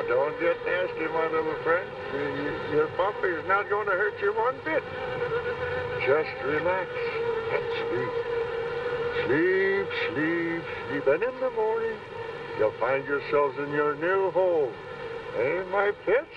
don't get nasty, my little friend. Your puppy is not going to hurt you one bit. Just relax and sleep. Sleep, sleep, sleep. And in the morning, you'll find yourselves in your new home. Eh, my pets?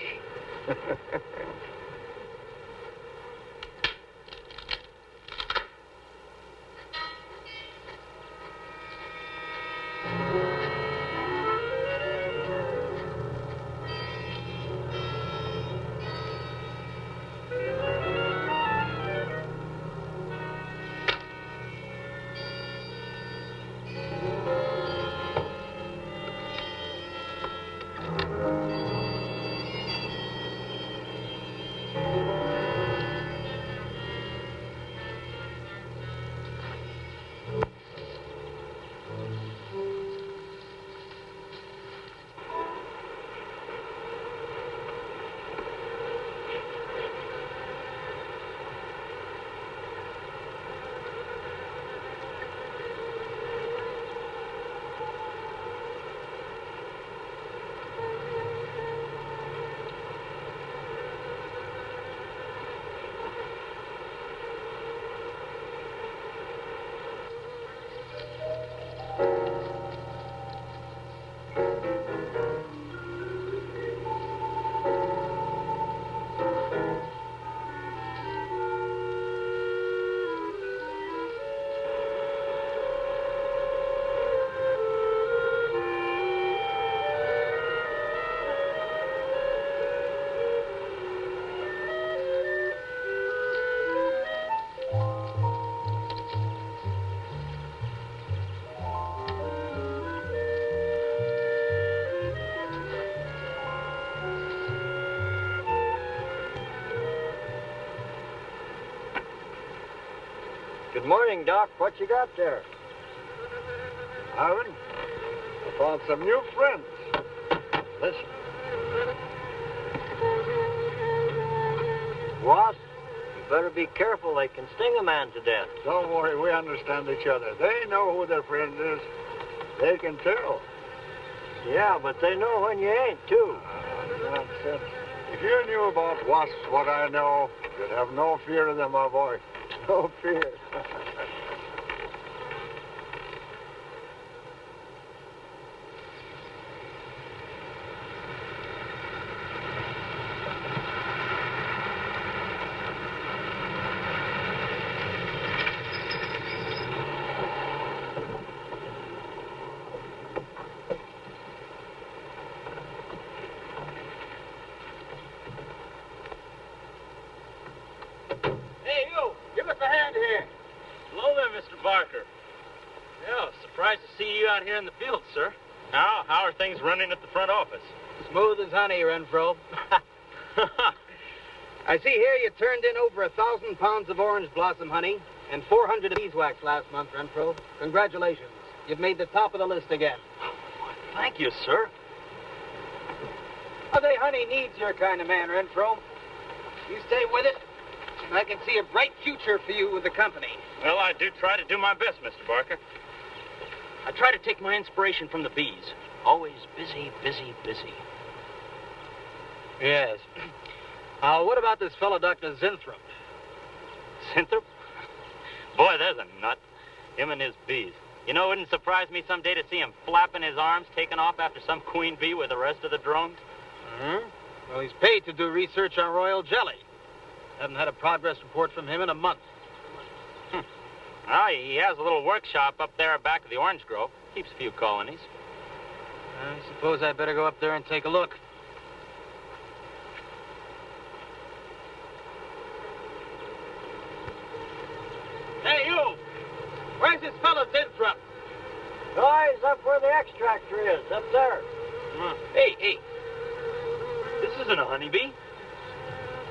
Good morning, Doc. What you got there? Ivan, I found some new friends. Listen. Wasps, you better be careful. They can sting a man to death. Don't worry, we understand each other. They know who their friend is. They can tell. Yeah, but they know when you ain't, too. Nonsense. If you knew about wasps what I know, you'd have no fear of them, my boy. No fear. Here in the field, sir. Now, how are things running at the front office? Smooth as honey, Renfro. I see here you turned in over 1,000 pounds of orange blossom honey and 400 of beeswax last month, Renfro. Congratulations. You've made the top of the list again. Thank you, sir. They honey needs your kind of man, Renfro. You stay with it, and I can see a bright future for you with the company. Well, I do try to do my best, Mr. Barker. I try to take my inspiration from the bees. Always busy, busy, busy. Yes. What about this fellow, Dr. Zinthrop? Zinthrop? Boy, there's a nut. Him and his bees. You know, it wouldn't surprise me someday to see him flapping his arms, taking off after some queen bee with the rest of the drones. Well, he's paid to do research on royal jelly. Haven't had a progress report from him in a month. Well, he has a little workshop up there back of the orange grove. Keeps a few colonies. I suppose I better go up there and take a look. Hey, you! Where's this fellow Zinthrop? Oh, he's up where the extractor is, up there. Hey. This isn't a honeybee.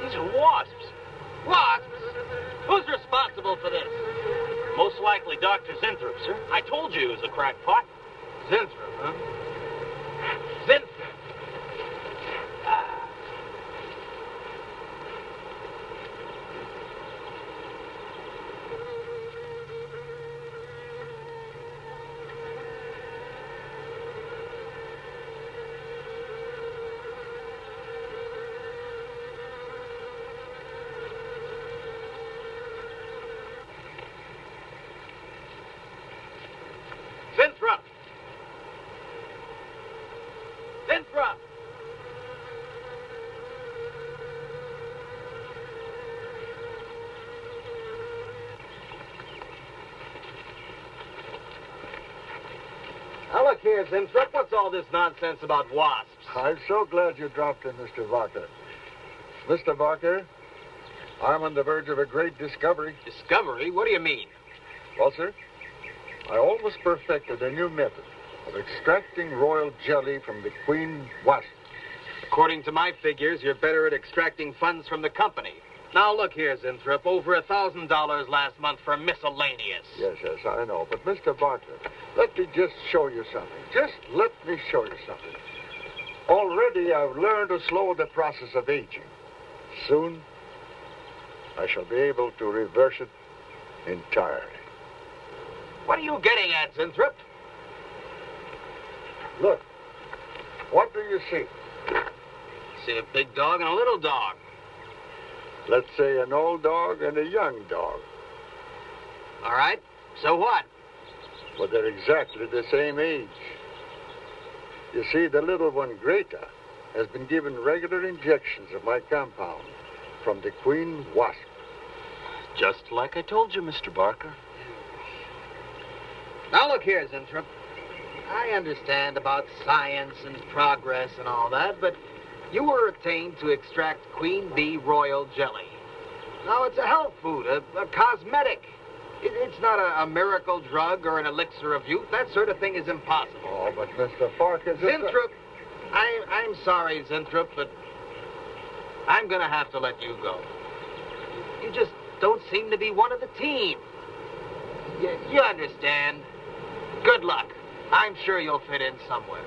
These are wasps. Wasps? Who's responsible for this? Most likely Dr. Zinthrop, sir. I told you he was a crackpot. Zinthrop, huh? Zinthrop. look here, Zinthrop. What's all this nonsense about wasps? I'm so glad you dropped in, Mr. Barker. Mr. Barker, I'm on the verge of a great discovery. Discovery? What do you mean? Well, sir, I almost perfected a new method of extracting royal jelly from the queen wasp. According to my figures, you're better at extracting funds from the company. Now, look here, Zinthrop. Over $1,000 last month for miscellaneous. Yes, I know. But, Mr. Barker, let me just show you something. Just let me show you something. Already, I've learned to slow the process of aging. Soon, I shall be able to reverse it entirely. What are you getting at, Zinthrop? Look, what do you see? See a big dog and a little dog. Let's say an old dog and a young dog. All right. So what? But they're exactly the same age. You see, the little one, Greta, has been given regular injections of my compound from the queen wasp. Just like I told you, Mr. Barker. Now, look here, Zinthrop. I understand about science and progress and all that, but you were attained to extract queen bee royal jelly. Now, it's a health food, a cosmetic. It's not a miracle drug or an elixir of youth. That sort of thing is impossible. Oh, but Mr. Parker... Zinthrop, I'm sorry, Zinthrop, but I'm going to have to let you go. You just don't seem to be one of the team. You understand. Good luck. I'm sure you'll fit in somewhere.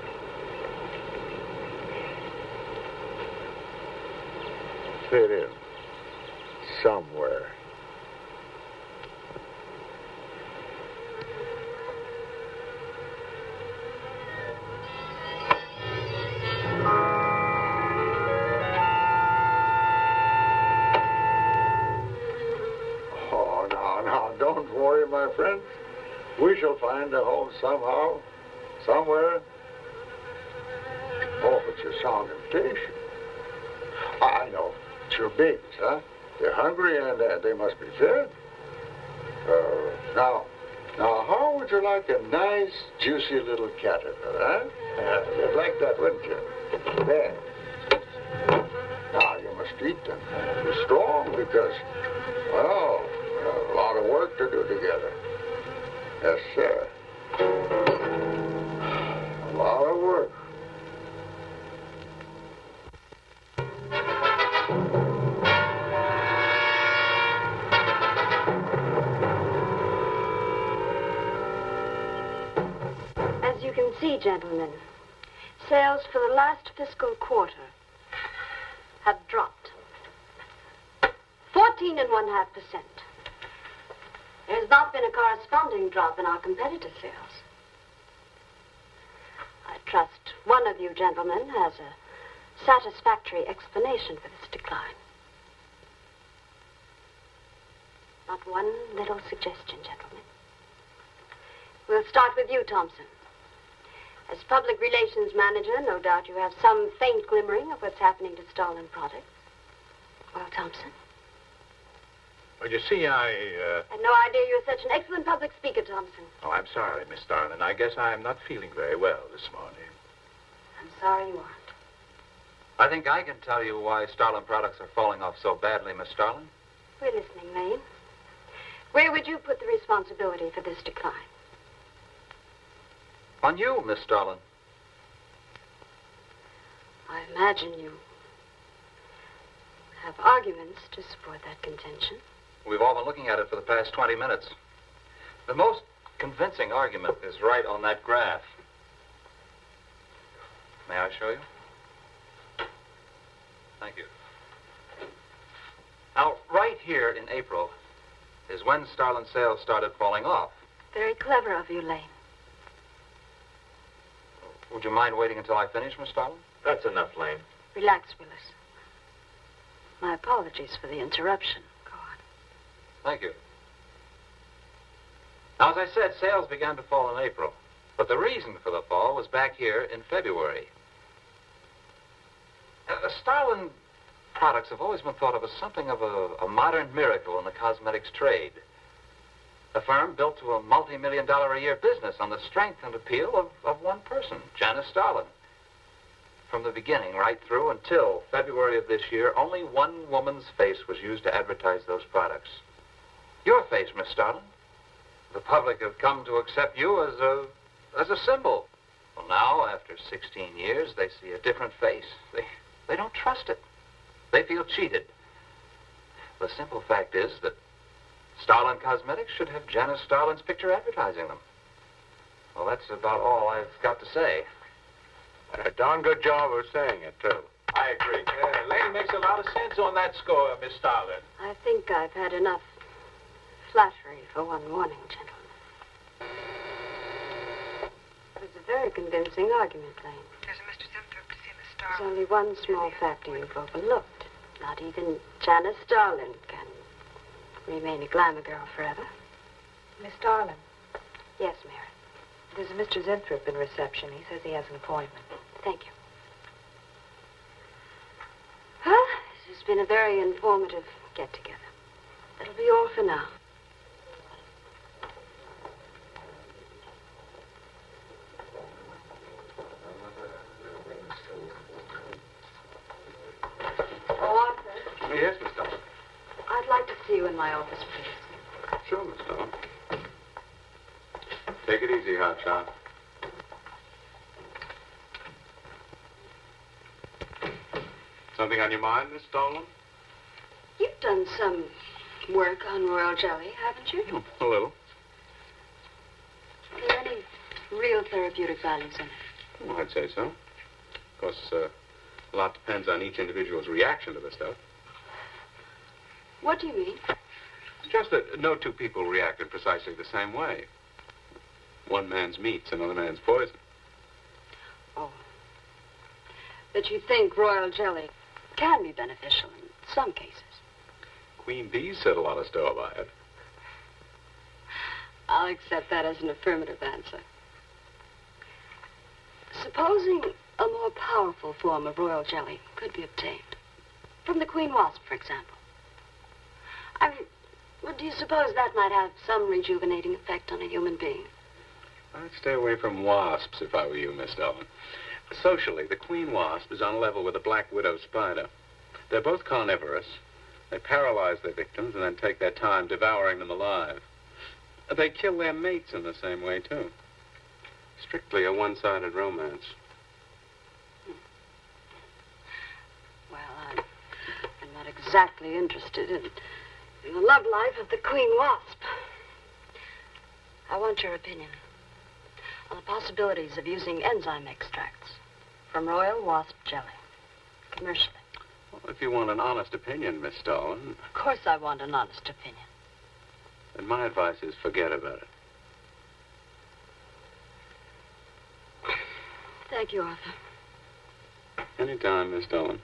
Fit in. Somewhere. Oh, now, don't worry, my friend. We shall find a home somehow, somewhere. Oh, but you sound impatient. I know. It's your babies, huh? They're hungry and they must be fed. Now, how would you like a nice, juicy little caterpillar, huh? You'd like that, wouldn't you? There. Now, you must eat them. Be strong because, well, a lot of work to do together. Yes, sir. A lot of work. As you can see, gentlemen, sales for the last fiscal quarter have dropped 14.5%. There has not been a corresponding drop in our competitive sales. I trust one of you gentlemen has a satisfactory explanation for this decline. Not one little suggestion, gentlemen. We'll start with you, Thompson. As public relations manager, no doubt you have some faint glimmering of what's happening to Stalin products. Well, Thompson? Well, you see, I had no idea you were such an excellent public speaker, Thompson. Oh, I'm sorry, Miss Starlin. I guess I'm not feeling very well this morning. I'm sorry you aren't. I think I can tell you why Starlin products are falling off so badly, Miss Starlin. We're listening, Lane. Where would you put the responsibility for this decline? On you, Miss Starlin. I imagine you have arguments to support that contention. We've all been looking at it for the past 20 minutes. The most convincing argument is right on that graph. May I show you? Thank you. Now, right here in April is when Starlin sales started falling off. Very clever of you, Lane. Would you mind waiting until I finish, Miss Starlin? That's enough, Lane. Relax, Willis. My apologies for the interruption. Go on. Thank you. Now, as I said, sales began to fall in April. But the reason for the fall was back here in February. Starlin products have always been thought of as something of a modern miracle in the cosmetics trade. A firm built to a multi-million-dollar-a-year business on the strength and appeal of one person, Janice Starlin. From the beginning, right through until February of this year, only one woman's face was used to advertise those products. Your face, Miss Starlin. The public have come to accept you as a symbol. Well, now, after 16 years, they see a different face. They don't trust it. They feel cheated. The simple fact is that Starlin Cosmetics should have Janice Starlin's picture advertising them. Well, that's about all I've got to say. And a darn good job of saying it, too. I agree. Lady makes a lot of sense on that score, Miss Starlin. I think I've had enough flattery for one morning, gentlemen. It was a very convincing argument, Lane. There's a Mr. Zertuche to see Miss There's Starlin. only one small factor you've overlooked. Not even Janice Starlin can remain a glamour girl forever. Miss Starlin, Yes, Mary. there's a Mr. Zertuche in reception. He says he has an appointment. Thank you. Well, this has been a very informative get-together. That'll be all for now. Oh, Arthur, Yes, Miss Starlin. I'd like to see you in my office, please. Sure, Miss Starlin. Take it easy, hotshot. Something on your mind, Miss Starlin? You've done some work on royal jelly, haven't you? A little. Are there any real therapeutic values in it? Well, I'd say so. Of course, a lot depends on each individual's reaction to the stuff. What do you mean? It's just that no two people react in precisely the same way. One man's meat's another man's poison. Oh. But you think royal jelly can be beneficial in some cases. Queen bees set a lot of store by it. I'll accept that as an affirmative answer. Supposing a more powerful form of royal jelly could be obtained. From the queen wasp, for example. Well, do you suppose that might have some rejuvenating effect on a human being? I'd stay away from wasps if I were you, Miss Starlin. Socially, the queen wasp is on a level with the black widow spider. They're both carnivorous. They paralyze their victims and then take their time devouring them alive. They kill their mates in the same way, too. Strictly a one-sided romance. Well, I'm not exactly interested in the love life of the queen wasp. I want your opinion on the possibilities of using enzyme extracts from royal wasp jelly, commercially. Well, if you want an honest opinion, Miss Starlin, Of course I want an honest opinion. then my advice is forget about it. Thank you, Arthur. Anytime, Miss Starlin.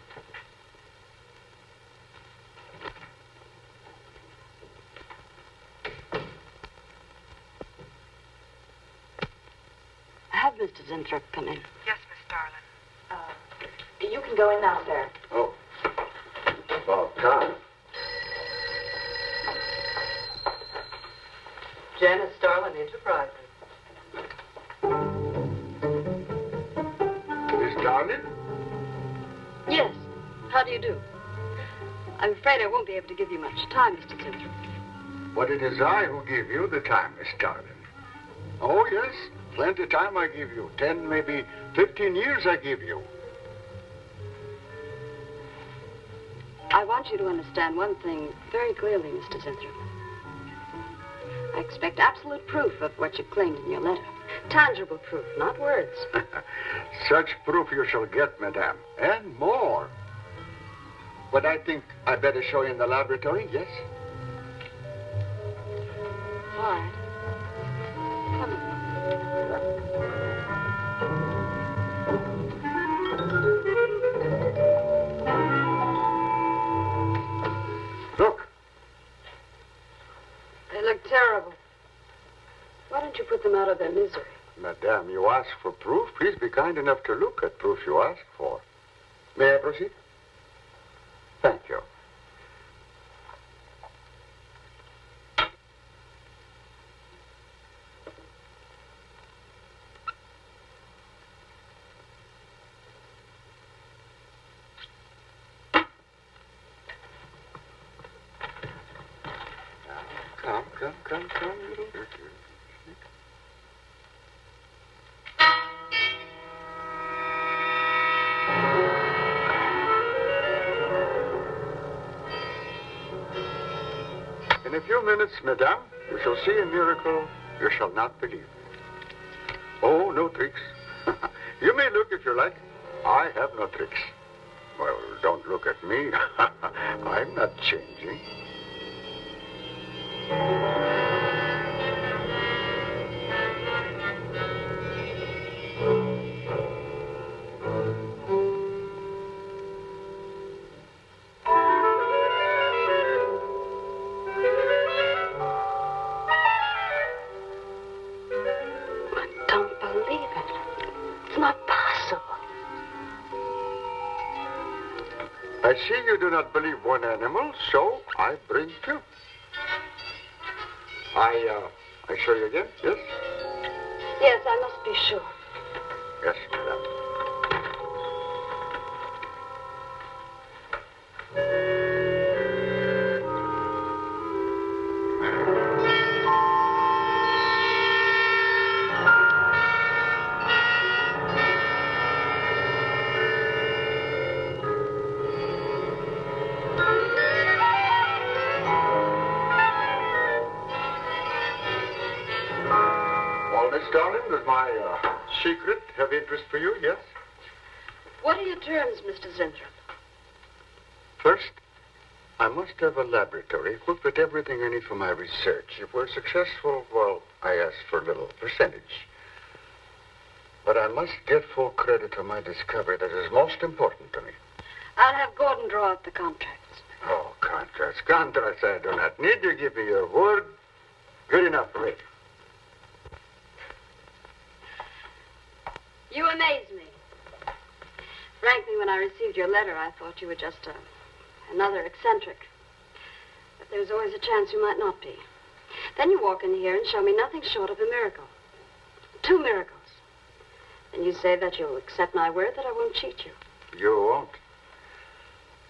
Have Mr. Zertuche come in. Yes, Miss Starlin. You can go in now, sir. Oh. About time. Janice Starlin Enterprises. Miss Starlin? Yes. How do you do? I'm afraid I won't be able to give you much time, Mr. Zertuche. But it is I who give you the time, Miss Starlin. Oh, yes. Plenty of time I give you. 10, maybe 15 years I give you. I want you to understand one thing very clearly, Mr. Zertuche. I expect absolute proof of what you claimed in your letter. Tangible proof, not words. Such proof you shall get, madame. And more. But I think I better show you in the laboratory, yes? All right. Come in. Look. They look terrible. Why don't you put them out of their misery? Madame, you ask for proof. Please be kind enough to look at proof you ask for. May I proceed? Thank you. Come, little. In a few minutes, madame, you shall see a miracle you shall not believe. Oh, no tricks. You may look if you like. I have no tricks. Well, don't look at me. I'm not changing. I see you do not believe one animal, so I bring two. I show you again, yes? Yes, I must be sure. Yes, madame. Darling, does my secret have interest for you, yes? What are your terms, Mr. Zentrup? First, I must have a laboratory equipped with everything I need for my research. If we're successful, well, I ask for a little percentage. But I must get full credit for my discovery. That is most important to me. I'll have Gordon draw up the contracts. Oh, contracts. Contracts I do not need. You give me your word. Good enough for me. You amaze me. Frankly, when I received your letter, I thought you were just another eccentric. But there's always a chance you might not be. Then you walk in here and show me nothing short of a miracle. 2 miracles. And you say that you'll accept my word that I won't cheat you. You won't.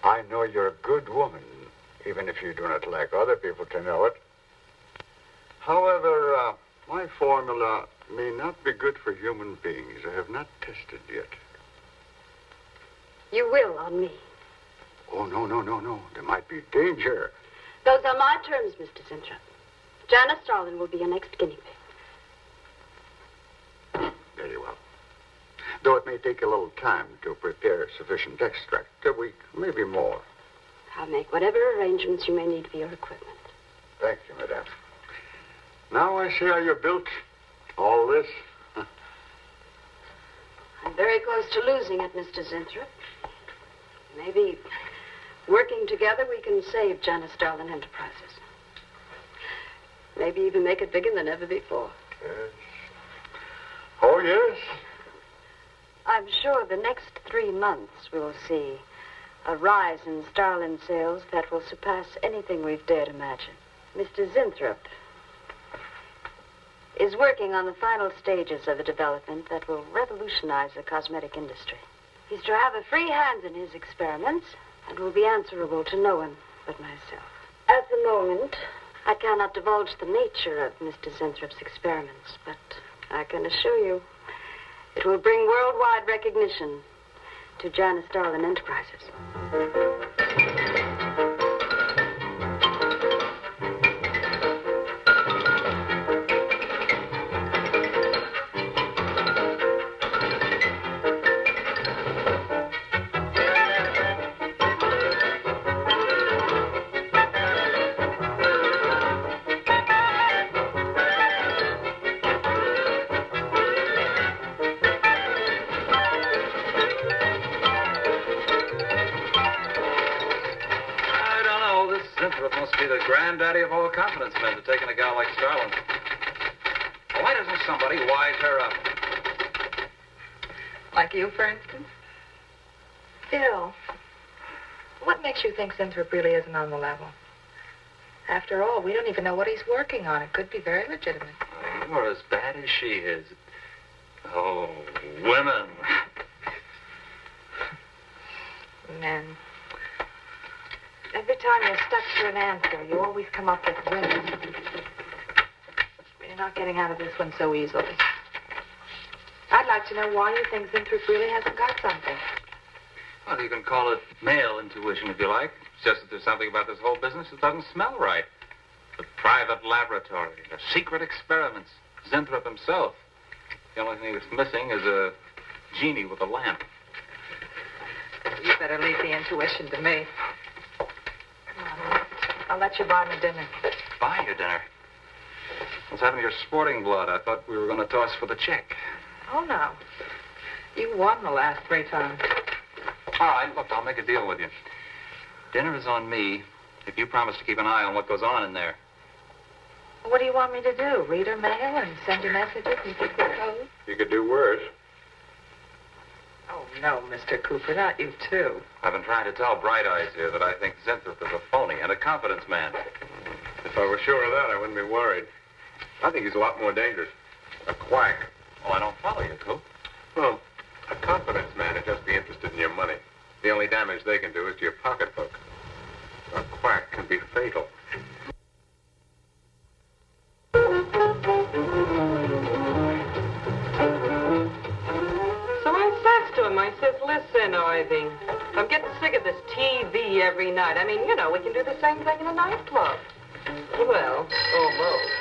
I know you're a good woman, even if you do not like other people to know it. However, my formula may not be good for human beings. I have not tested yet. You will on me. Oh, no. There might be danger. Those are my terms, Mr. Zentrup. Janice Starlin will be your next guinea pig. Very well. Though it may take a little time to prepare sufficient extract. A week, maybe more. I'll make whatever arrangements you may need for your equipment. Thank you, madame. Now I see how you're built. All this. I'm very close to losing it, Mr. Zentrup. Maybe working together we can save Janice Starlin Enterprises. Maybe even make it bigger than ever before. Yes. Oh, yes. I'm sure the next 3 months we'll see a rise in Starlin sales that will surpass anything we've dared imagine. Mr. Zentrup is working on the final stages of a development that will revolutionize the cosmetic industry. He's to have a free hand in his experiments and will be answerable to no one but myself. At the moment, I cannot divulge the nature of Mr. Zentrup's experiments, but I can assure you it will bring worldwide recognition to Janice Starlin Enterprises. Granddaddy of all confidence men to taking a gal like Starlin. Why doesn't somebody wise her up? Like you, for instance? Phil, what makes you think Zentrup really isn't on the level? After all, we don't even know what he's working on. It could be very legitimate. You're as bad as she is. Oh, women. Men. Every time you're stuck for an answer, you always come up with women. you're not getting out of this one so easily. I'd like to know why you think Zinthrop really hasn't got something. Well, you can call it male intuition if you like. It's just that there's something about this whole business that doesn't smell right. The private laboratory, the secret experiments, Zinthrop himself. The only thing that's missing is a genie with a lamp. You better leave the intuition to me. Come on. I'll let you buy me dinner. Buy you dinner? What's happened to your sporting blood? I thought we were going to toss for the check. Oh, no. You won the last 3 times. All right, look, I'll make a deal with you. Dinner is on me if you promise to keep an eye on what goes on in there. What do you want me to do? Read her mail and send you messages and keep the code? You could do worse. Oh, no, Mr. Cooper, not you, too. I've been trying to tell Bright Eyes here that I think Zinthrop is a phony and a confidence man. If I were sure of that, I wouldn't be worried. I think he's a lot more dangerous. A quack. Oh, I don't follow you, Coop. Well, a confidence man would just be interested in your money. The only damage they can do is to your pocketbook. A quack can be fatal. So I says to him, I says, listen, Irving, I'm getting sick of this TV every night. I mean, you know, we can do the same thing in a nightclub. Well, almost.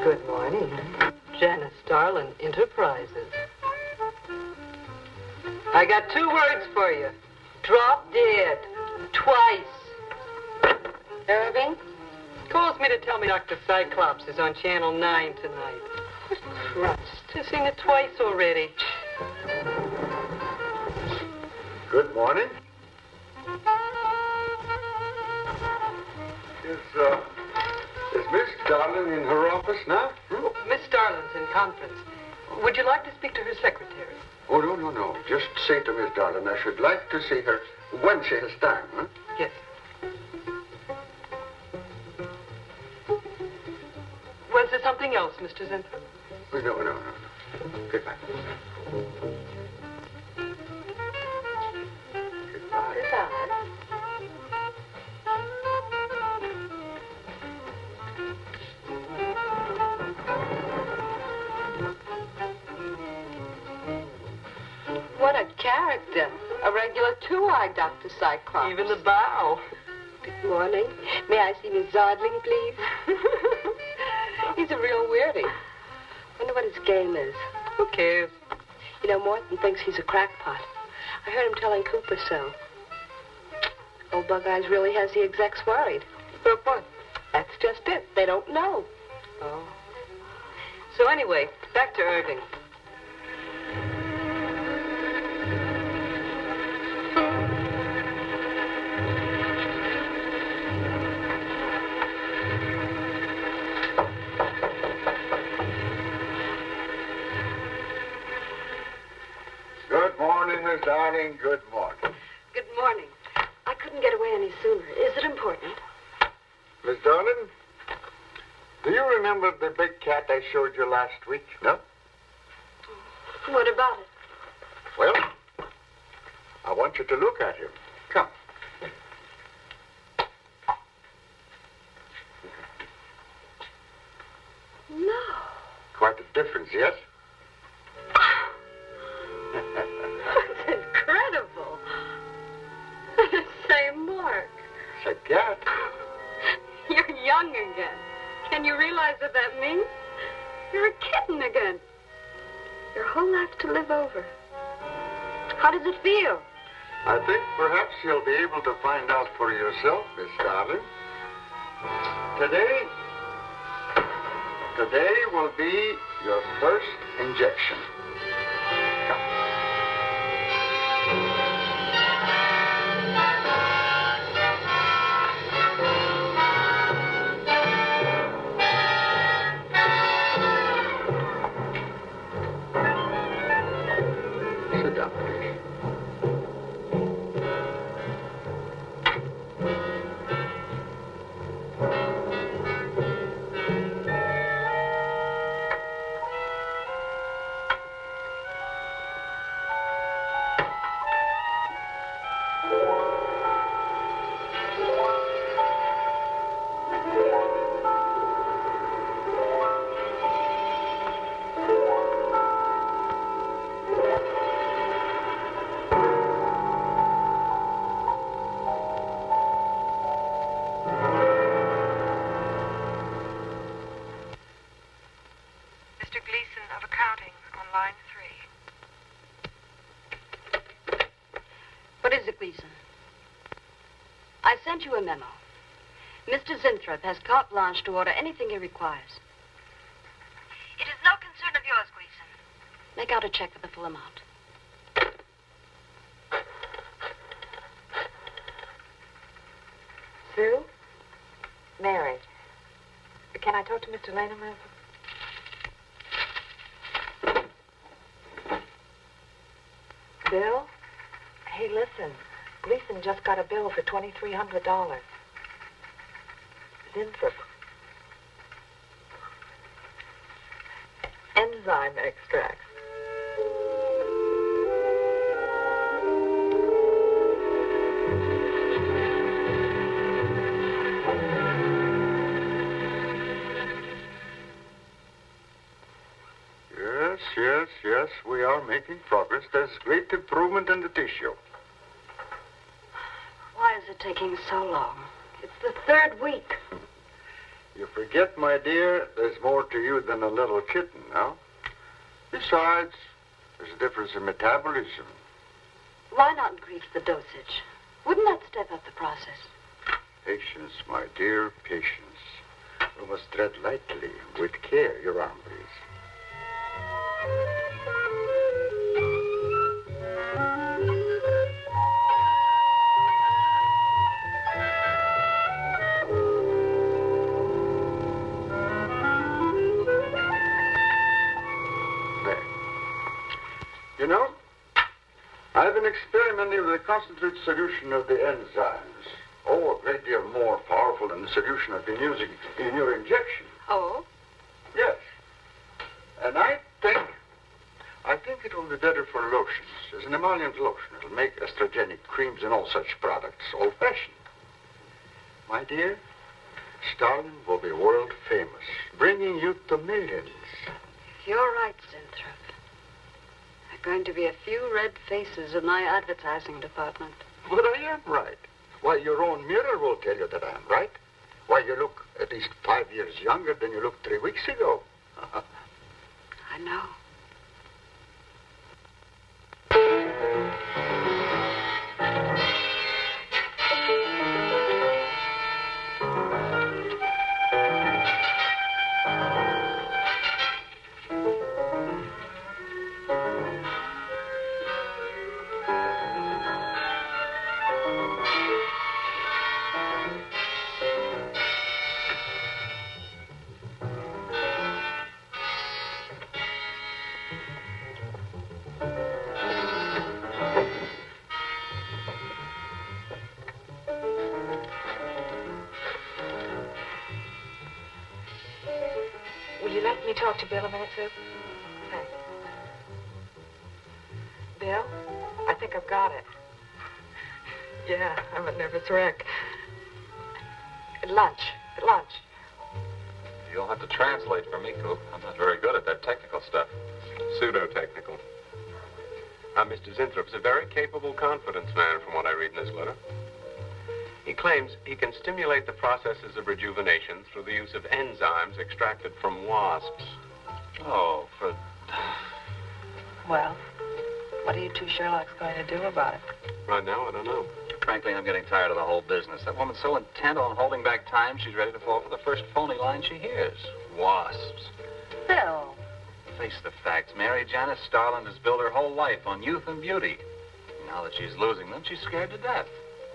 Good morning. Janice Starlin Enterprises. I got 2 words for you. Drop dead. Twice. Irving? Calls me to tell me Dr. Cyclops is on Channel 9 tonight. Christ. I've seen it twice already. Good morning. Is Miss Darling in her office now? Miss Starlin's in conference. Would you like to speak to her secretary? Oh, no. Just say to Miss Darling I should like to see her when she has time, huh? Yes. Was there something else, Mr. Zinthrop? No. Goodbye. Goodbye. What a character. A regular 2-eyed Dr. Cyclops. Even the bow. Good morning. May I see Miss Zodling, please? He's a real weirdie. Wonder what his game is. Who cares? You know, Morton thinks he's a crackpot. I heard him telling Cooper so. Old Bug Eyes really has the execs worried. But what? That's just it. They don't know. Oh. So anyway, back to Irving. Good morning, Miss Darling. Good morning. Good morning. I couldn't get away any sooner. Is it important? Miss Darling, do you remember the big cat I showed you last week? No? What about it? Well, I want you to look at him. Come. No. Quite a difference, yes? That's incredible. The same mark. It's a cat. You're young again. Can you realize what that means? You're a kitten again. Your whole life to live over. How does it feel? I think perhaps you'll be able to find out for yourself, Miss Darling. Today will be your first injection. Come. Sit down, please. Gleason. I sent you a memo. Mr. Zinthrop has carte blanche to order anything he requires. It is no concern of yours, Gleason. Make out a check for the full amount. Sue? Mary. Can I talk to Mr. Lane a minute? Bill? Hey, listen. Gleason just got a bill for $2,300. Zinthrop. Enzyme extract. Yes, we are making progress. There's great improvement in the tissue. Why is it taking so long? It's the third week. You forget, my dear, there's more to you than a little kitten, no? Besides, there's a difference in metabolism. Why not increase the dosage? Wouldn't that step up the process? Patience, my dear, patience. We must tread lightly, with care. Your arm, please. You know, I've been experimenting with a concentrated solution of the enzymes. Oh, a great deal more powerful than the solution I've been using in your injection. Oh? Yes. And I think it will be better for lotions. As an emollient lotion, it'll make estrogenic creams and all such products old-fashioned. My dear, Stalin will be world famous, bringing you to millions. You're right, Zinthrop. There are going to be a few red faces in my advertising department. But I am right. Why, your own mirror will tell you that I am right. Why, you look at least 5 years younger than you looked 3 weeks ago. I know. Will you let me talk to Bill a minute, Sue? Thanks. Bill, I think I've got it. Yeah, I'm a nervous wreck. At lunch. You'll have to translate for me, Coop. I'm not very good at that technical stuff. Pseudo-technical. Mr. Zinthrop is a very capable confidence man from what I read in this letter. He claims he can stimulate the processes of rejuvenation through the use of enzymes extracted from wasps. Oh, for... Well, what are you two Sherlocks going to do about it? Right now, I don't know. Frankly, I'm getting tired of the whole business. That woman's so intent on holding back time, she's ready to fall for the first phony line she hears. Wasps. Bill. Face the facts, Mary. Janice Starland has built her whole life on youth and beauty. Now that she's losing them, she's scared to death.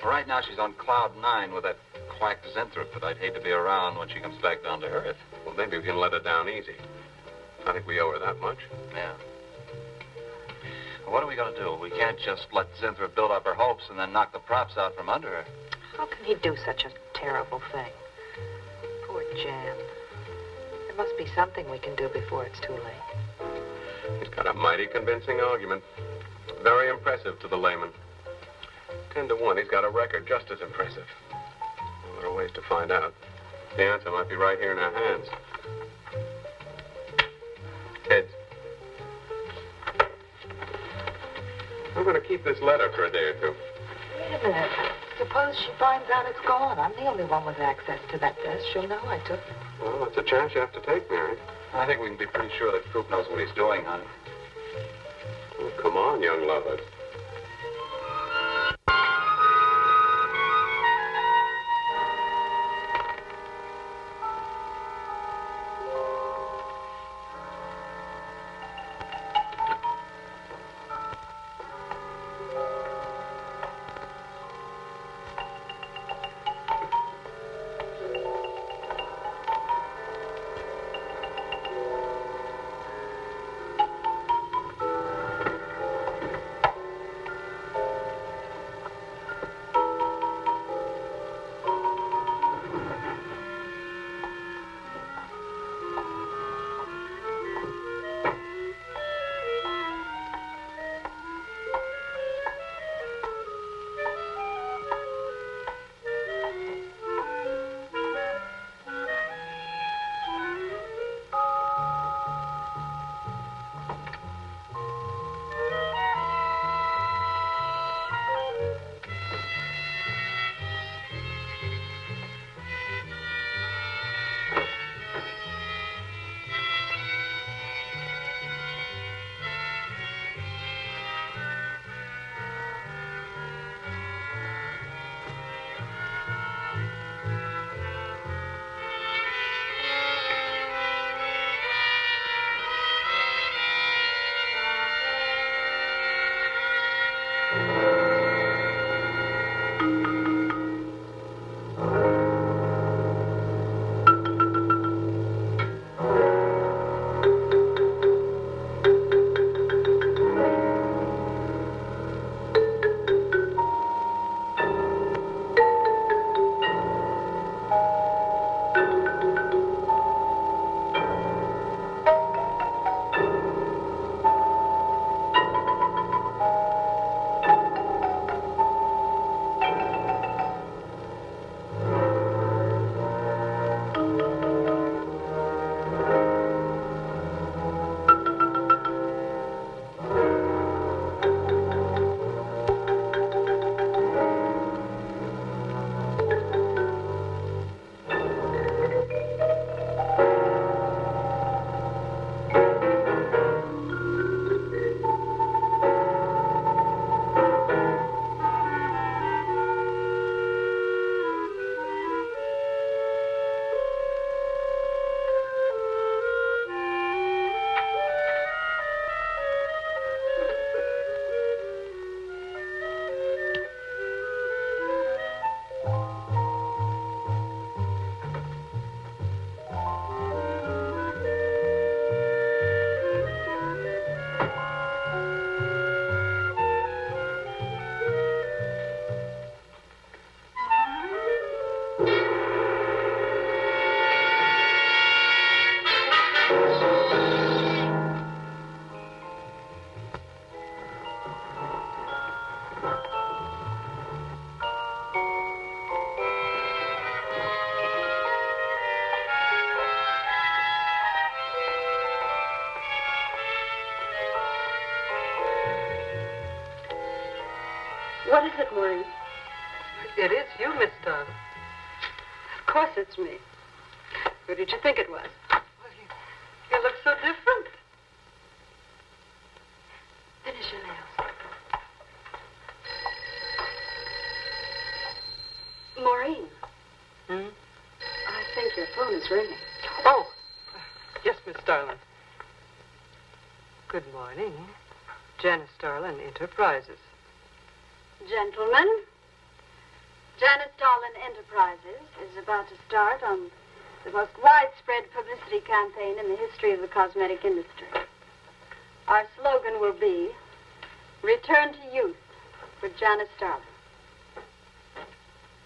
Right now, she's on cloud 9 with that quack Zinthrop that I'd hate to be around when she comes back down to earth. Well, maybe we can let her down easy. I think we owe her that much. Yeah. What are we going to do? We can't just let Zinthrop build up her hopes and then knock the props out from under her. How can he do such a terrible thing? Poor Jan. There must be something we can do before it's too late. He's got a mighty convincing argument. Very impressive to the layman. 10 to 1, he's got a record just as impressive. Well, there are ways to find out. The answer might be right here in our hands. Heads. I'm going to keep this letter for a day or two. Wait a minute. Suppose she finds out it's gone. I'm the only one with access to that desk. She'll know I took it. Well, that's a chance you have to take, Mary. I think we can be pretty sure that Coop knows what he's doing, honey. Well, come on, young lovers. What is it, Maureen? It is you, Miss Darling. Of course it's me. Who did you think it was? You look so different. Finish your nails. Maureen. I think your phone is ringing. Oh, yes, Miss Starlin. Good morning. Janice Starlin Enterprises. Gentlemen, Janice Starlin Enterprises is about to start on the most widespread publicity campaign in the history of the cosmetic industry. Our slogan will be, Return to Youth with Janice Starlin.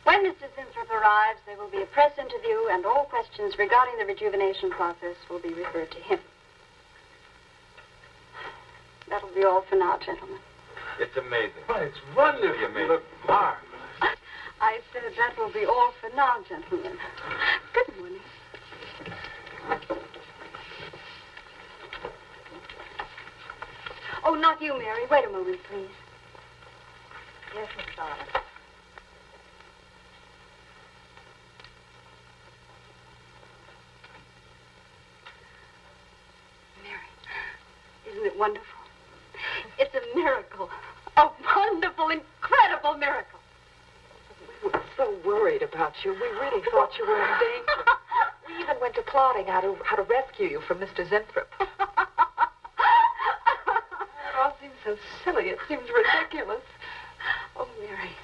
When Mr. Zinthrop arrives, there will be a press interview, and all questions regarding the rejuvenation process will be referred to him. That'll be all for now, gentlemen. It's amazing. Oh, it's wonderful. Amazing. You look marvelous. I said that will be all for now, gentlemen. Good morning. Oh, not you, Mary. Wait a moment, please. Yes, Miss Starlin. Isn't it wonderful? It's a miracle. A wonderful, incredible miracle. We were so worried about you. We really thought you were in danger. We even went to plotting how to rescue you from Mr. Zinthrop. It all seems so silly. It seems ridiculous. Oh, Mary.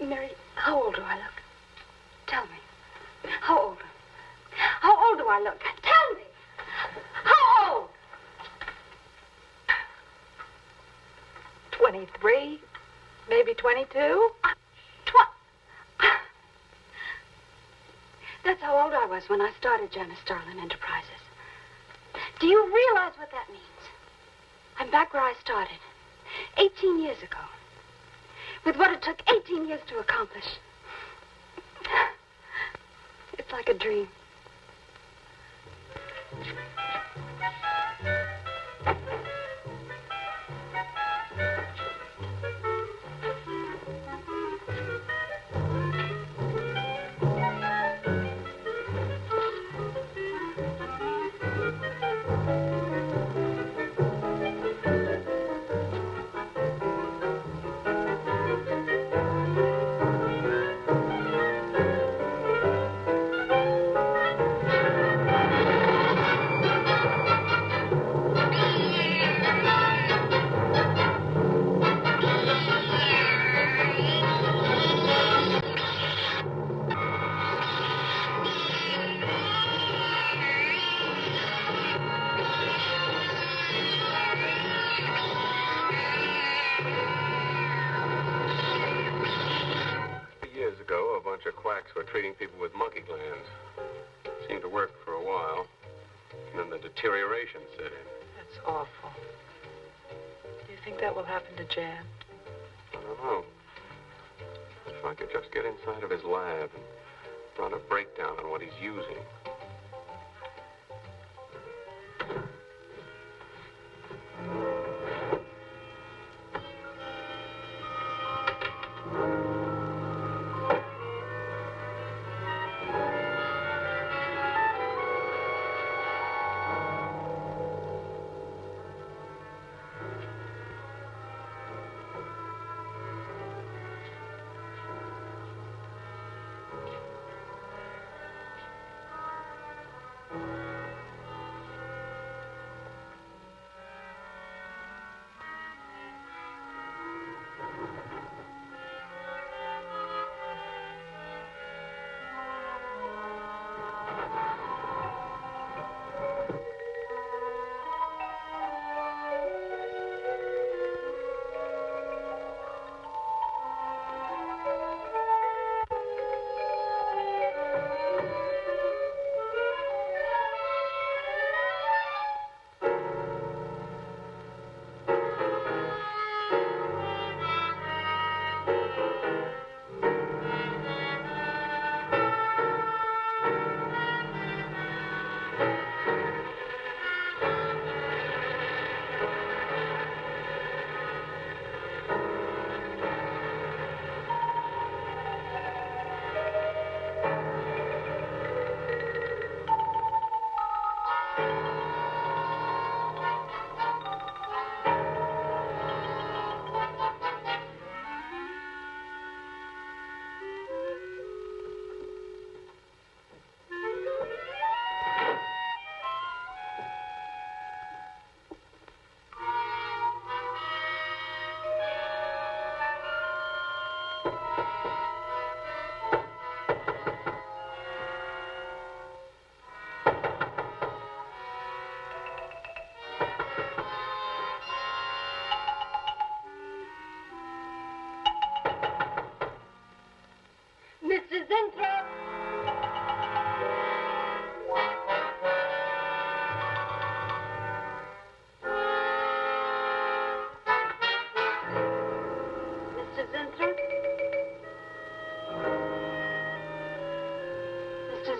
Mary, how old do I look? Tell me. How old? How old do I look? Tell me. How old? 23, maybe 22. That's how old I was when I started Janice Starlin Enterprises. Do you realize what that means? I'm back where I started, 18 years ago, with what it took 18 years to accomplish. It's like a dream. Years ago, a bunch of quacks were treating people with monkey glands. Seemed to work for a while. And then the deterioration set in. That's awful. Do you think that will happen to Jan? I don't know. If I could just get inside of his lab and run a breakdown on what he's using.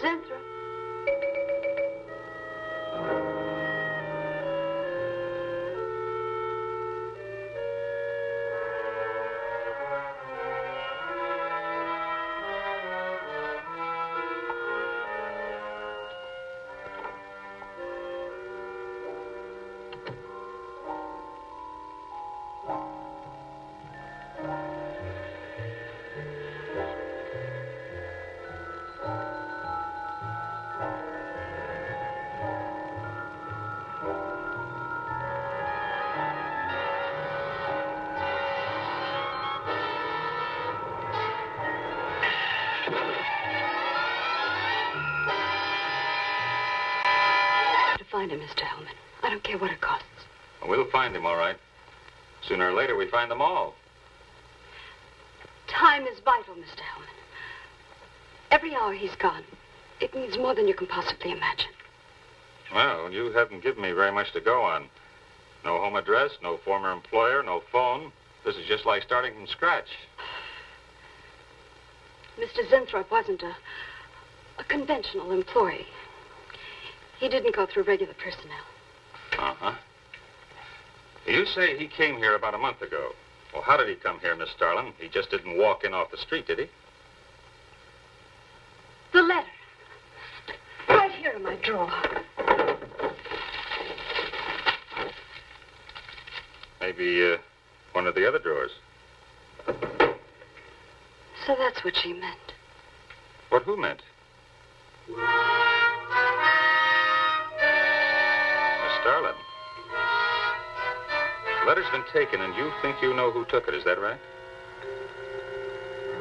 Zenthrop. Find him, Mr. Hellman. I don't care what it costs. We'll find him, all right. Sooner or later, we find them all. Time is vital, Mr. Hellman. Every hour he's gone, it means more than you can possibly imagine. Well, you haven't given me very much to go on. No home address, no former employer, no phone. This is just like starting from scratch. Mr. Zenthrop wasn't a conventional employee. He didn't go through regular personnel. Uh-huh. You say he came here about a month ago. Well, how did he come here, Miss Starlin? He just didn't walk in off the street, did he? The letter. Right here in my drawer. Maybe one of the other drawers. So that's what she meant. What who meant? Starlin. The letter's been taken, and you think you know who took it. Is that right?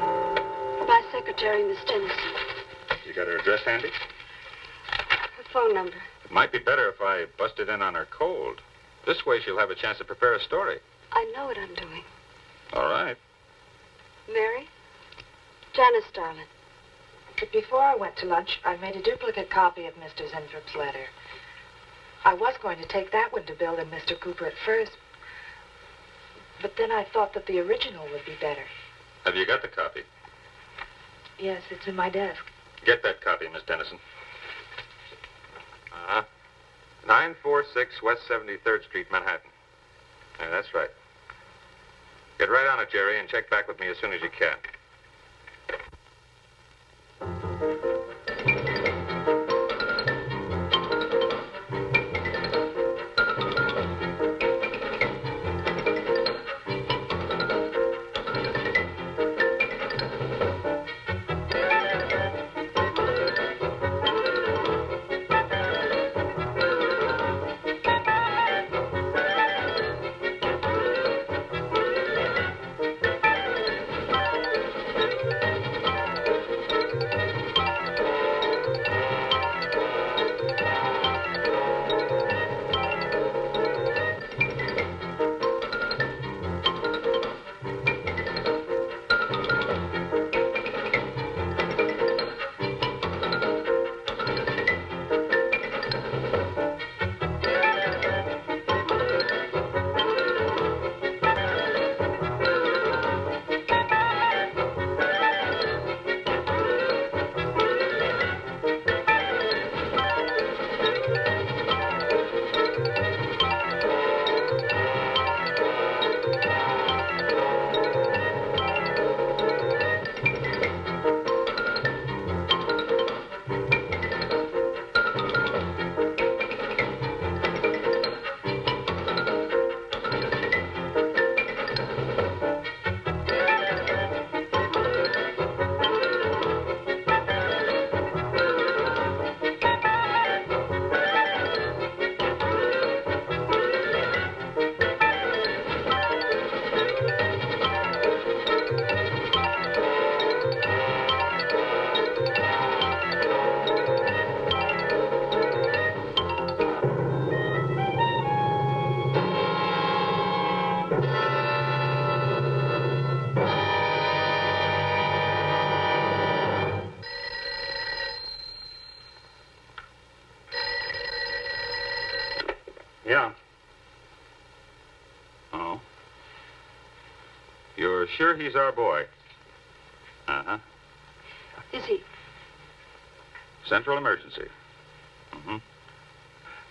My secretary, Miss Dennison. You got her address handy? Her phone number. It might be better if I busted in on her cold. This way she'll have a chance to prepare a story. I know what I'm doing. All right. Mary? Janice Starlin. But before I went to lunch, I made a duplicate copy of Mr. Zenthrop's letter. I was going to take that one to Bill and Mr. Cooper at first. But then I thought that the original would be better. Have you got the copy? Yes, it's in my desk. Get that copy, Miss Dennison. Uh-huh. 946 West 73rd Street, Manhattan. Yeah, that's right. Get right on it, Jerry, and check back with me as soon as you can. Yeah. Oh. You're sure he's our boy? Uh-huh. Is he? Central emergency. Mm-hmm.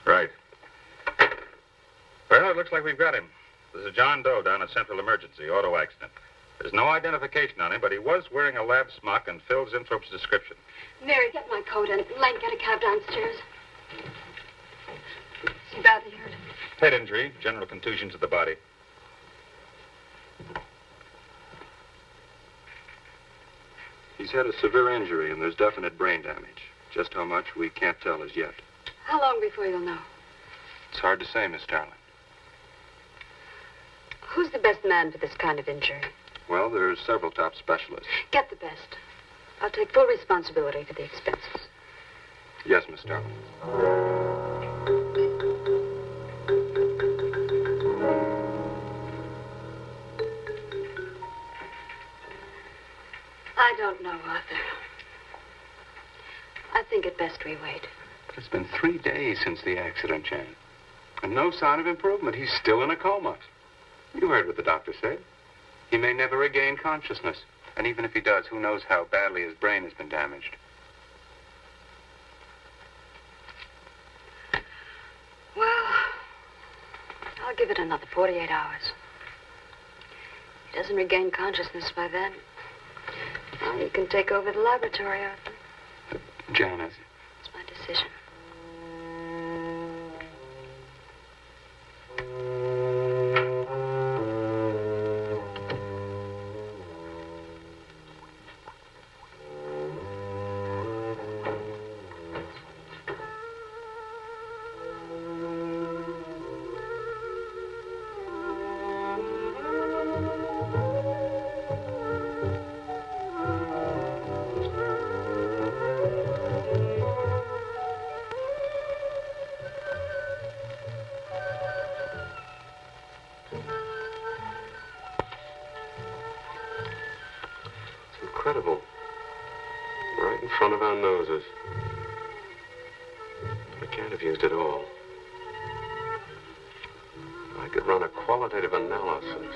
Right. Well, it looks like we've got him. There's a John Doe down at Central Emergency, auto accident. There's no identification on him, but he was wearing a lab smock and fills Inthrope's description. Mary, get my coat and Len, get a cab downstairs. Is he badly hurt? Head injury, general contusion to the body. He's had a severe injury, and there's definite brain damage. Just how much, we can't tell as yet. How long before you'll know? It's hard to say, Miss Starling. Who's the best man for this kind of injury? Well, there's several top specialists. Get the best. I'll take full responsibility for the expenses. Yes, Miss Starling. I don't know, Arthur. I think it best we wait. It's been 3 days since the accident, Jan. And no sign of improvement. He's still in a coma. You heard what the doctor said. He may never regain consciousness. And even if he does, who knows how badly his brain has been damaged. Well, I'll give it another 48 hours. He doesn't regain consciousness by then. Well, you can take over the laboratory, Arthur. Janice. It's my decision. Incredible. Right in front of our noses. I can't have used it all. I could run a qualitative analysis.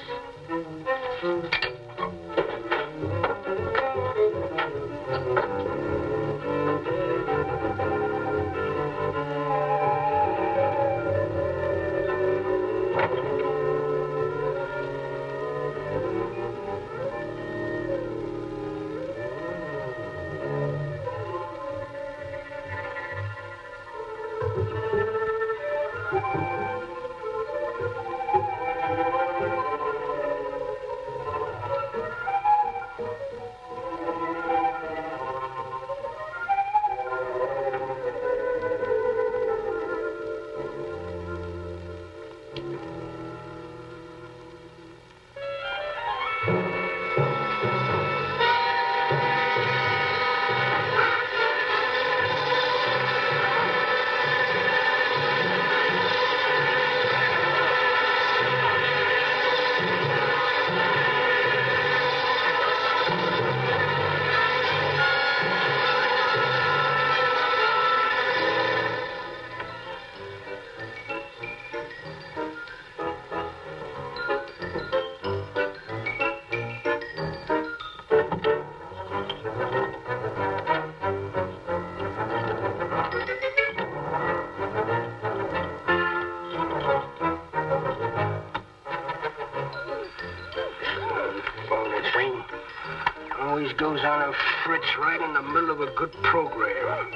Always goes on a fritz right in the middle of a good program.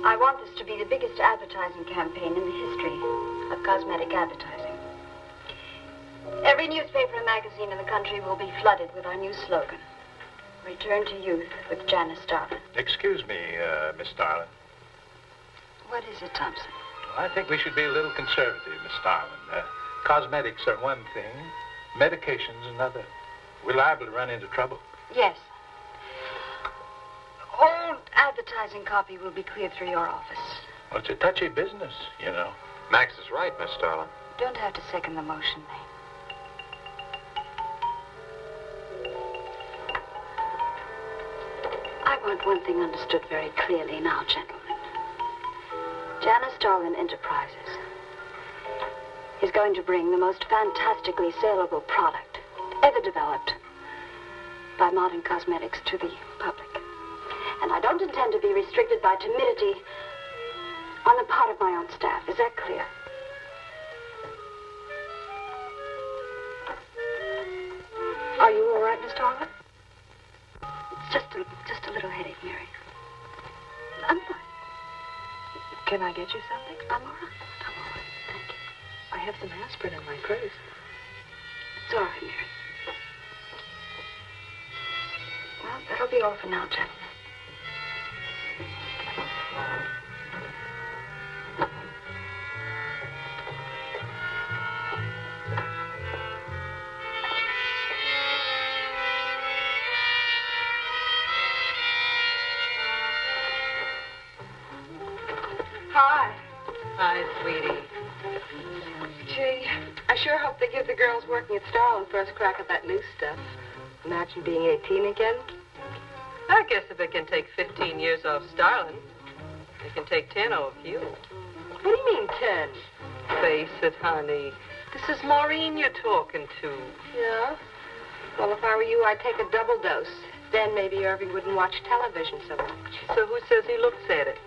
I want this to be the biggest advertising campaign in the history of cosmetic advertising. Every newspaper and magazine in the country will be flooded with our new slogan, Return to Youth with Janice Starlin. Excuse me, Miss Starlin. What is it, Thompson? I think we should be a little conservative, Miss Starlin. Cosmetics are one thing, medications another. We're liable to run into trouble. Yes. All advertising copy will be cleared through your office. Well, it's a touchy business, you know. Max is right, Miss Starlin. You don't have to second the motion, May. I want one thing understood very clearly now, gentlemen. Janice Starlin Enterprises is going to bring the most fantastically saleable product ever developed by modern cosmetics to the public. And I don't intend to be restricted by timidity on the part of my own staff. Is that clear? Are you all right, Miss Starlin? It's just a little headache, Mary. I'm fine. Can I get you something? I'm all right. I'm all right. Thank you. I have some aspirin in my purse. It's all right, Mary. Well, that'll be all for now, gentlemen. Hi. Hi, sweetie. Gee, I sure hope they give the girls working at Starlin first crack at that new stuff. Imagine being 18 again. I guess if it can take 15 years off Starlin, it can take 10 off you. What do you mean 10? Face it, honey. This is Maureen you're talking to. Yeah? Well, if I were you, I'd take a double dose. Then maybe Irving wouldn't watch television so much. So who says he looks at it?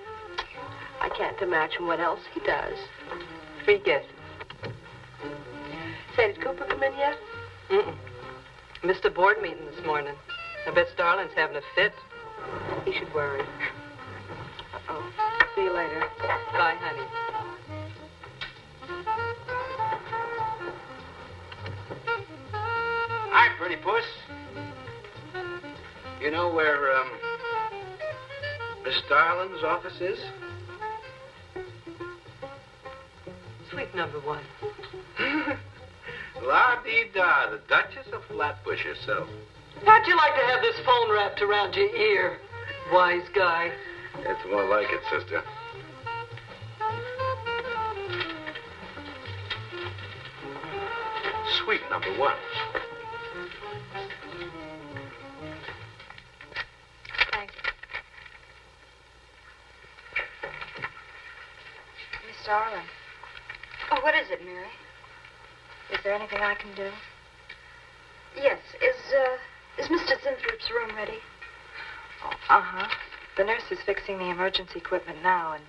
I can't imagine what else he does. Forget it. Say, did Cooper come in yet? Mm-mm. Missed a board meeting this morning. I bet Starlin's having a fit. He should worry. Uh-oh. See you later. Bye, honey. Hi, pretty puss. You know where, Miss Starlin's office is? Suite number 1. La-dee-da, the Duchess of Flatbush herself. How'd you like to have this phone wrapped around your ear, wise guy? It's more like it, sister. Suite number 1. Thank you. Miss Starlin, Oh, what is it, Mary? is there anything I can do? Yes. Is Mr. Zinthrop's room ready? Uh-huh. The nurse is fixing the emergency equipment now, and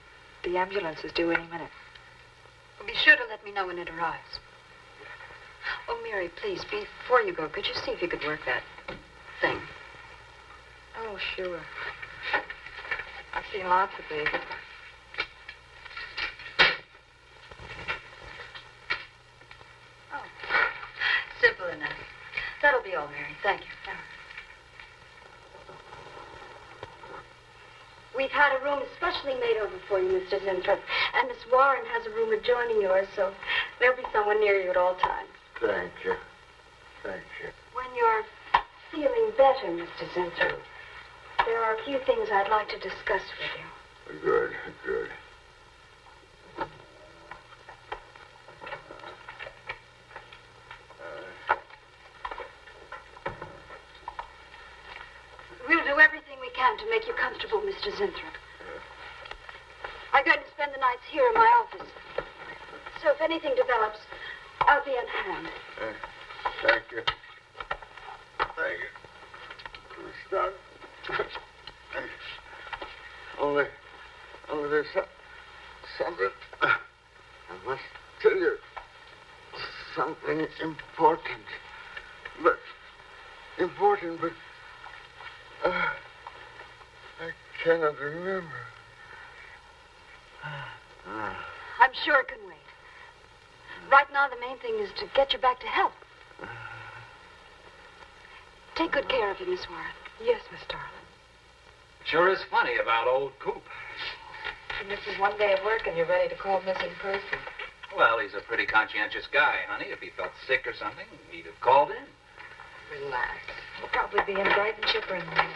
the ambulance is due any minute. Well, be sure to let me know when it arrives. Oh, Mary, please, before you go, could you see if you could work that thing? Oh, sure. I've seen lots of these. Oh, simple enough. That'll be all, Mary. Thank you. We've had a room especially made over for you, Mr. Zinthrop. And Miss Warren has a room adjoining yours, so there'll be someone near you at all times. Thank you. Thank you. When you're feeling better, Mr. Zinthrop, there are a few things I'd like to discuss with you. Good, good. We'll do everything we can to make you comfortable, Mr. Zinthrop. I'm going to spend the nights here in my office. So if anything develops, I'll be on hand. Thank you. Thank you. Stop. Only there's something. I must tell you. Something important. But I cannot remember. I'm sure it can wait. Right now, the main thing is to get you back to health. Take good care of him, Miss Warren. Yes, Miss Starlin. Sure is funny about old Coop. And this is one day of work, and you're ready to call missing person. Well, he's a pretty conscientious guy, honey. If he felt sick or something, he'd have called in. Relax. He'll probably be in bright and chipper in the morning.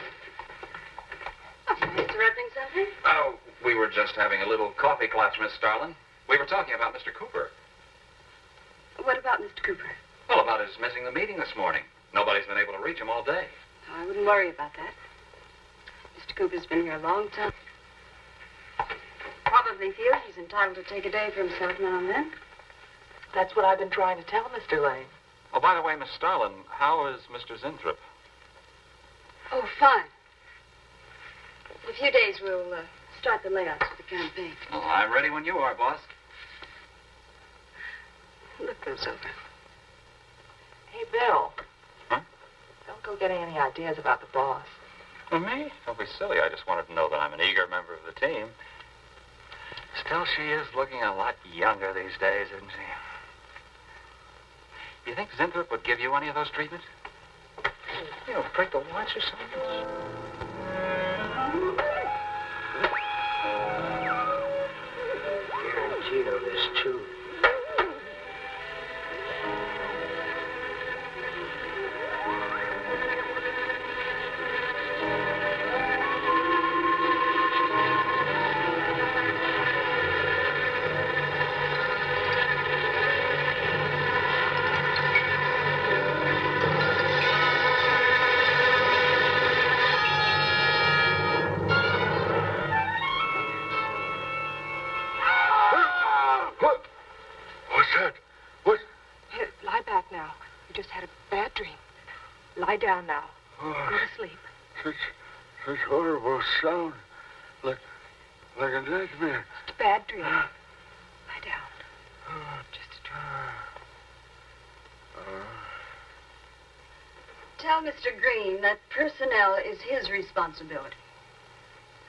Interrupting something? Oh, we were just having a little coffee clutch, Miss Starlin. We were talking about Mr. Cooper. What about Mr. Cooper? Well, about his missing the meeting this morning. Nobody's been able to reach him all day. I wouldn't worry about that. Mr. Cooper's been here a long time. Probably feels he's entitled to take a day for himself now and then. That's what I've been trying to tell Mr. Lane. Oh, by the way, Miss Starlin, how is Mr. Zinthrop? Oh, fine. In a few days, we'll start the layouts for the campaign. Oh, I'm ready when you are, boss. Look those over. Hey, Bill. Huh? Don't go getting any ideas about the boss. Well, me? Don't be silly. I just wanted to know that I'm an eager member of the team. Still, she is looking a lot younger these days, isn't she? You think Zinthrop would give you any of those treatments? You know, break the watch or something? Guaranteed of this, too. Lie down now. Go to sleep. Such horrible sound. Like a nightmare. Just a bad dream. Lie down. Just a dream. Tell Mr. Green that personnel is his responsibility.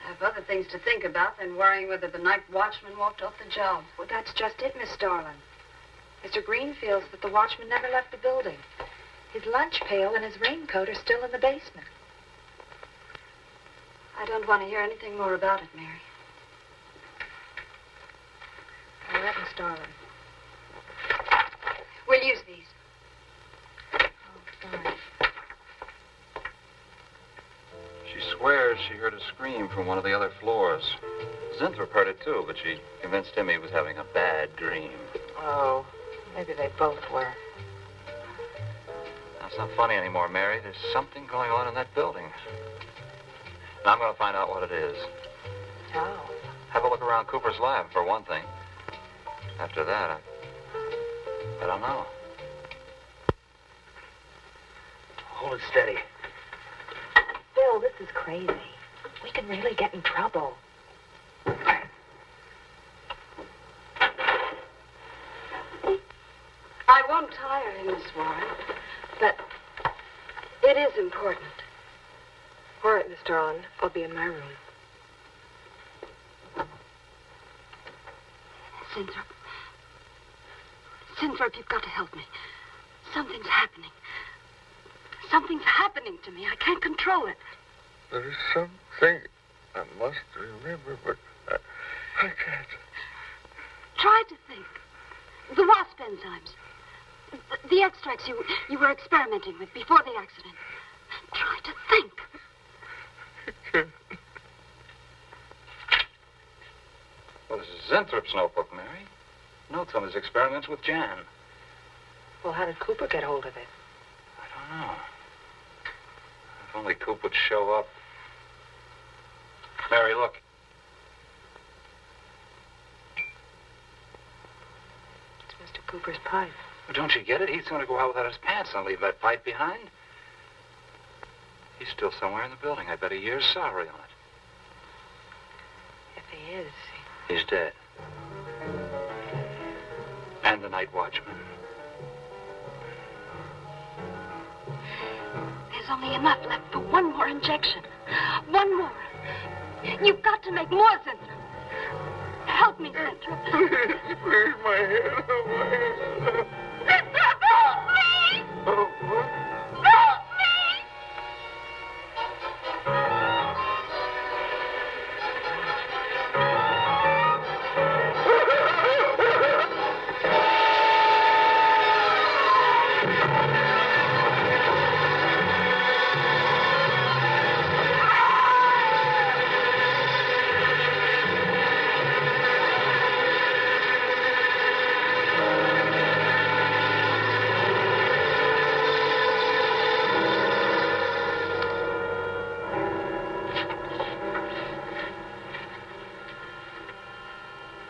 I have other things to think about than worrying whether the night watchman walked off the job. Well, that's just it, Miss Starlin. Mr. Green feels that the watchman never left the building. His lunch pail and his raincoat are still in the basement. I don't want to hear anything more about it, Mary. All right, Miss Starlin. We'll use these. Oh, fine. She swears she heard a scream from one of the other floors. Zinthrop heard it, too, but she convinced him he was having a bad dream. Oh, maybe they both were. That's not funny anymore, Mary. There's something going on in that building. And I'm going to find out what it is. How? Have a look around Cooper's lab, for one thing. After that, I don't know. Hold it steady. Bill, this is crazy. We can really get in trouble. I won't tire him, Miss Warren, but it is important. All right, Miss Starlin. I'll be in my room. Zinthrop, you've got to help me. Something's happening. Something's happening to me. I can't control it. There is something I must remember, but I can't. Try to think. The wasp enzymes. The extracts you were experimenting with before the accident. Try to think. Well, this is Zinthrop's notebook, Mary. Notes on his experiments with Jan. Well, how did Cooper get hold of it? I don't know. If only Coop would show up. Mary, look. It's Mr. Cooper's pipe. Well, don't you get it? He's going to go out without his pants and leave that pipe behind. He's still somewhere in the building. I bet a year's salary on it. If he is. He's dead. And the night watchman. There's only enough left for one more injection. One more. You've got to make more, Zinthrop. Help me, Zinthrop. Please, my head. Zinthrop, help me! Oh, what? Help me!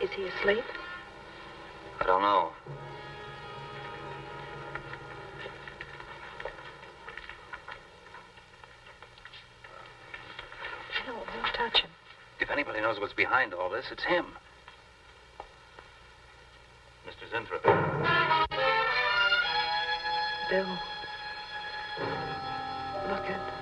Is he asleep? I don't know. No, don't touch him. If anybody knows what's behind all this, it's him. Mr. Zinthrop. Bill. Look at...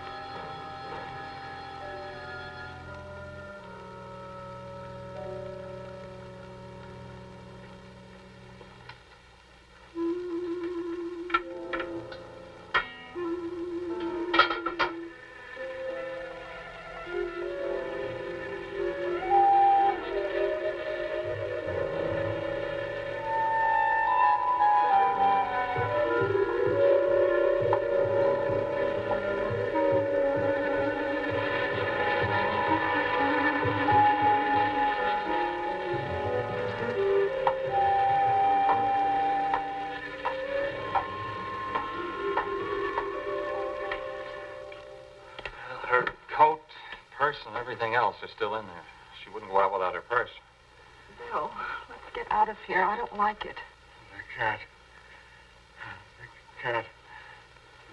Her coat, purse, and everything else are still in there. She wouldn't go out without her purse. Bill, let's get out of here. I don't like it. The cat. The cat.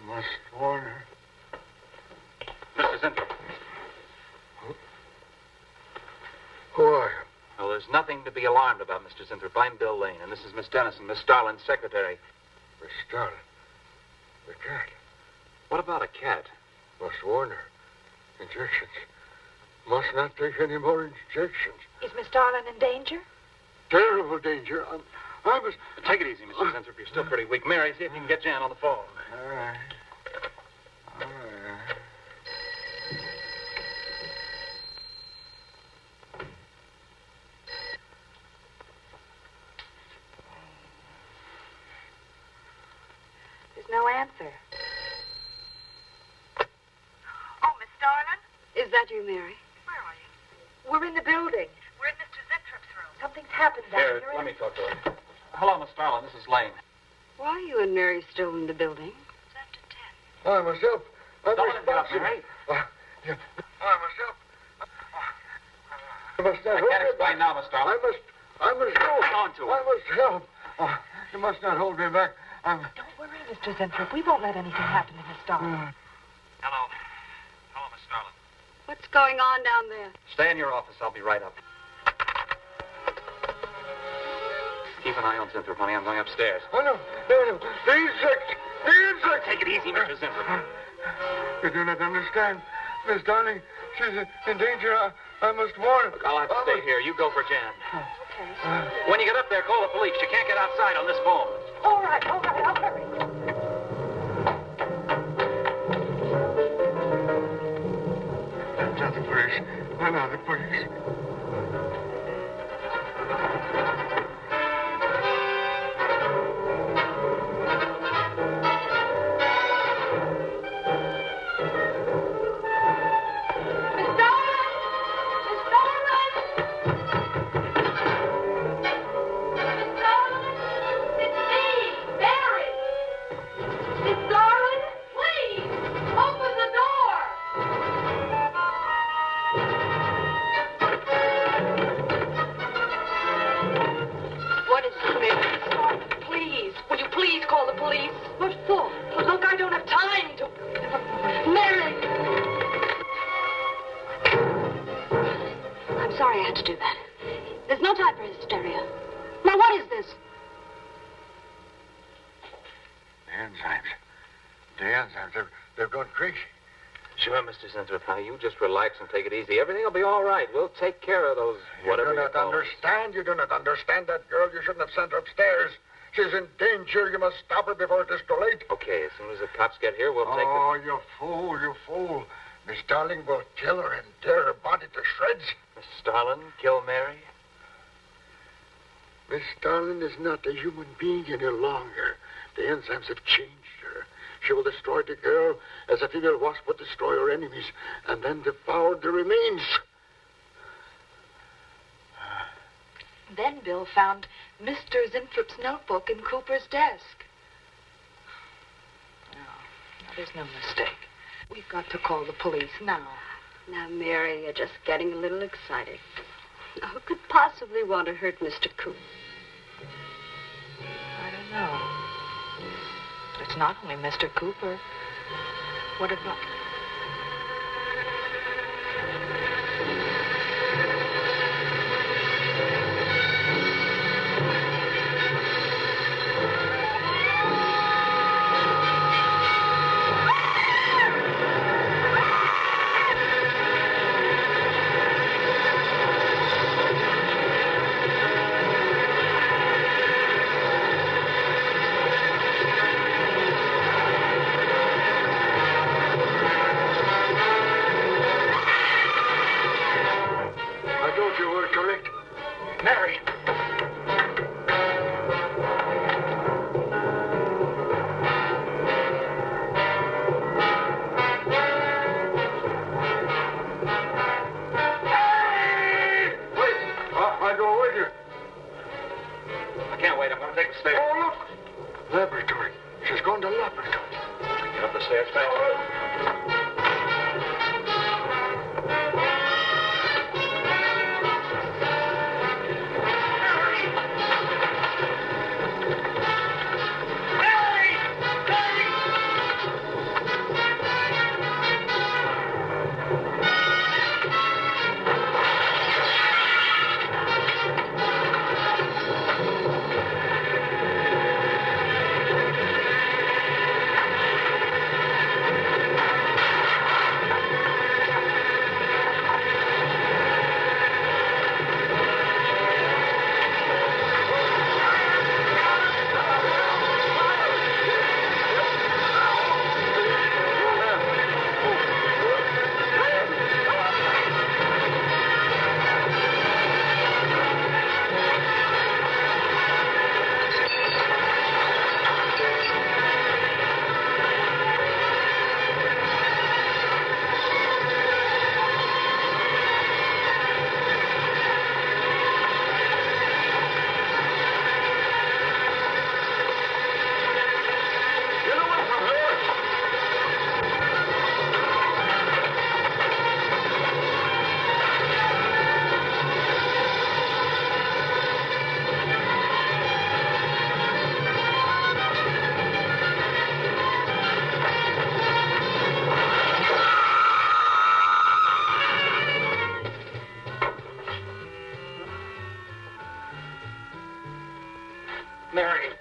You must warn her. Mr. Zinthrop. Who are you? Well, there's nothing to be alarmed about, Mr. Zinthrop. I'm Bill Lane, and this is Miss Dennison, Miss Starlin's secretary. Miss Starlin. The cat. What about a cat? Must warn her. Injections. Must not take any more injections. Is Miss Darlin in danger? Terrible danger. I must... Take it easy, Mr. Zinthrop. You're still pretty weak. Mary, see if you can get Jan on the phone. All right. All right. There's no answer. Oh, Miss Darlin? Is that you, Mary? Where are you? We're in the building. We're in Mr. Zintrop's room. Something's happened down Here, here. let me talk to her. Hello, Miss Starlin. This is Lane. Why are you and Mary still in the building? It's after 10. I must help. I Don't must let him get up, help. Mary. Yeah. I must help. I must not I hold can't me explain back. now, Miss Starlin. I must go. Hang on to her. I must help. You must not hold me back. Don't worry, Mr. Zinthrop. We won't let anything happen to Miss Darlin. Hello. Hello, Miss Starlin. What's going on down there? Stay in your office. I'll be right up. Keep an eye on Zinthrop, honey. I'm going upstairs. Oh, no. No. The insect. The insect. Take it easy, Mr. Zinthrop. You do not understand. Miss Darling, she's in danger. I must warn her. Look, I'll have to stay here. You go for Jan. Okay. When you get up there, call the police. You can't get outside on this phone. All right. I'll hurry. Not the police. No, the police. What for? Look, I don't have time to... Mary! I'm sorry I had to do that. There's no time for hysteria. Now, what is this? The enzymes. They've gone crazy. Sure, Mr. Zinthrop. Now, you just relax and take it easy. Everything will be all right. We'll take care of those whatever You do you not call them. understand. You do not understand that girl. You shouldn't have sent her upstairs. She's in danger. You must stop her before it is too late. Okay, as soon as the cops get here, we'll take Oh, you fool, you fool. Miss Darling will kill her and tear her body to shreds. Miss Starlin, kill Mary? Miss Darling is not a human being any longer. The enzymes have changed her. She will destroy the girl as a female wasp would destroy her enemies and then devour the remains. Then Bill found Mr. Zinthrop's notebook in Cooper's desk. No, there's no mistake. We've got to call the police now. Now, Mary, you're just getting a little excited. Who could possibly possibly want to hurt Mr. Cooper? I don't know. It's not only Mr. Cooper. What about... Laboratory. She's gone to laboratory. Get up the stairs fast. Mary.